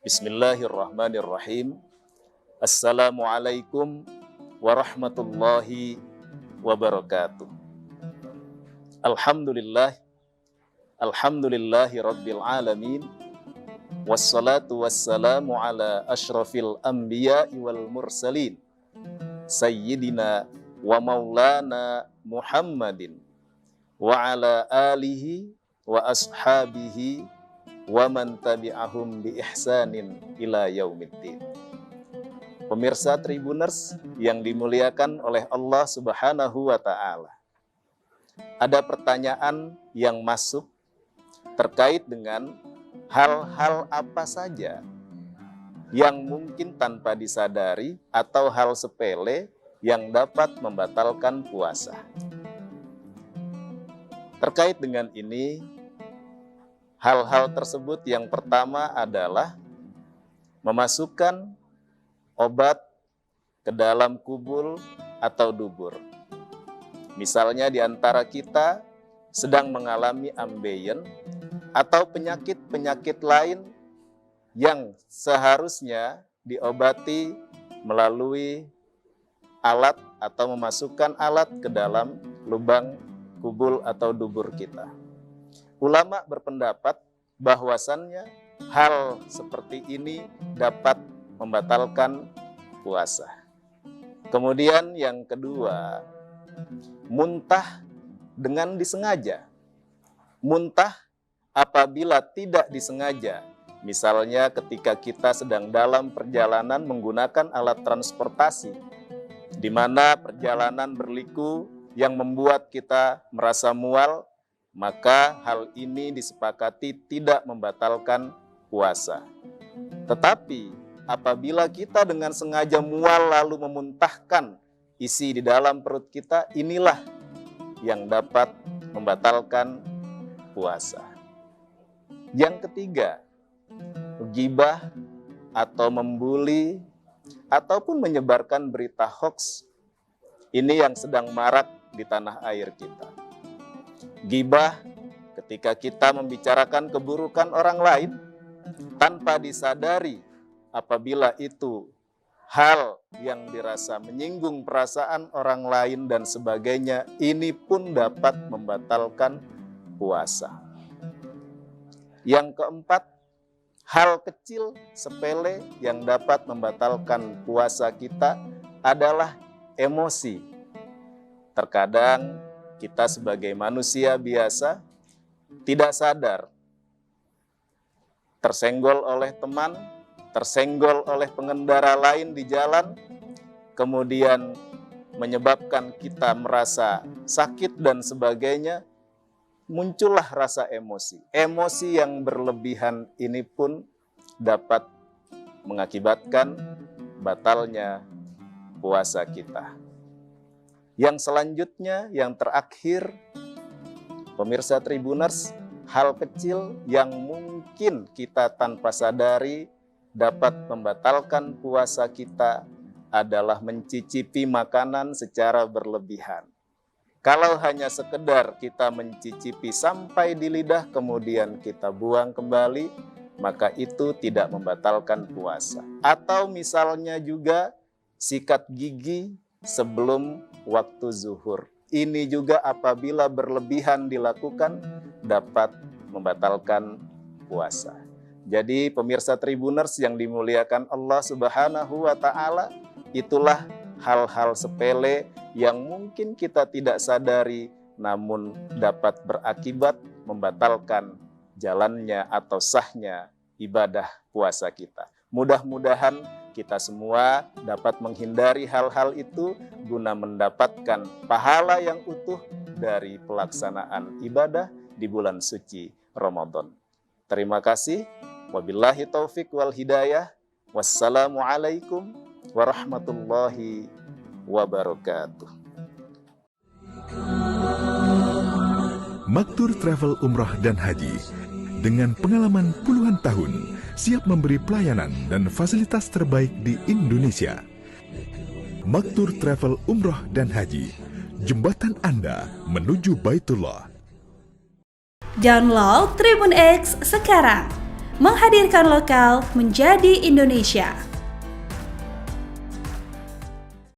Bismillahirrahmanirrahim. Assalamualaikum warahmatullahi wabarakatuh. Alhamdulillahi rabbil alamin. Wassalatu wassalamu ala ashrafil anbiya'i wal mursalin. Sayyidina wa maulana Muhammadin wa ala alihi wa ashabihi wa man tabi'ahum bi ihsanin ila yaumiddin. Pemirsa Tribuners yang dimuliakan oleh Allah Subhanahu wa taala. Ada pertanyaan yang masuk terkait dengan hal-hal apa saja yang mungkin tanpa disadari atau hal sepele yang dapat membatalkan puasa. Terkait dengan ini, hal-hal tersebut yang pertama adalah memasukkan obat ke dalam kubul atau dubur. Misalnya di antara kita sedang mengalami ambeien atau penyakit-penyakit lain yang seharusnya diobati melalui alat atau memasukkan alat ke dalam lubang kubul atau dubur kita. Ulama berpendapat bahwasannya hal seperti ini dapat membatalkan puasa. Kemudian yang kedua, muntah dengan disengaja. Muntah apabila tidak disengaja. Misalnya ketika kita sedang dalam perjalanan menggunakan alat transportasi, di mana perjalanan berliku yang membuat kita merasa mual, maka hal ini disepakati tidak membatalkan puasa. Tetapi apabila kita dengan sengaja mual lalu memuntahkan isi di dalam perut kita, inilah yang dapat membatalkan puasa. Yang ketiga, ghibah atau membuli ataupun menyebarkan berita hoax. Ini yang sedang marak di tanah air kita. Ghibah ketika kita membicarakan keburukan orang lain tanpa disadari. Apabila itu hal yang dirasa menyinggung perasaan orang lain dan sebagainya, ini pun dapat membatalkan puasa. Yang keempat, hal kecil sepele yang dapat membatalkan puasa kita adalah emosi. Terkadang kita sebagai manusia biasa tidak sadar, tersenggol oleh teman, tersenggol oleh pengendara lain di jalan, kemudian menyebabkan kita merasa sakit dan sebagainya, muncullah rasa emosi. Emosi yang berlebihan ini pun dapat mengakibatkan batalnya puasa kita. Yang selanjutnya, yang terakhir, pemirsa Tribuners, hal kecil yang mungkin kita tanpa sadari dapat membatalkan puasa kita adalah mencicipi makanan secara berlebihan. Kalau hanya sekedar kita mencicipi sampai di lidah kemudian kita buang kembali, maka itu tidak membatalkan puasa. Atau misalnya juga sikat gigi sebelum waktu zuhur. Ini juga apabila berlebihan dilakukan dapat membatalkan puasa. Jadi pemirsa Tribuners yang dimuliakan Allah Subhanahu wa taala, itulah hal-hal sepele yang mungkin kita tidak sadari namun dapat berakibat membatalkan jalannya atau sahnya ibadah puasa kita. Mudah-mudahan kita semua dapat menghindari hal-hal itu guna mendapatkan pahala yang utuh dari pelaksanaan ibadah di bulan suci Ramadan. Terima kasih. Wabillahi taufik wal hidayah. Wassalamualaikum warahmatullahi wabarakatuh. Maktur Travel Umrah dan Haji dengan pengalaman puluhan tahun siap memberi pelayanan dan fasilitas terbaik di Indonesia. Maktur Travel Umrah dan Haji, jembatan Anda menuju Baitullah. Download Tribun X sekarang. menghadirkan lokal menjadi Indonesia.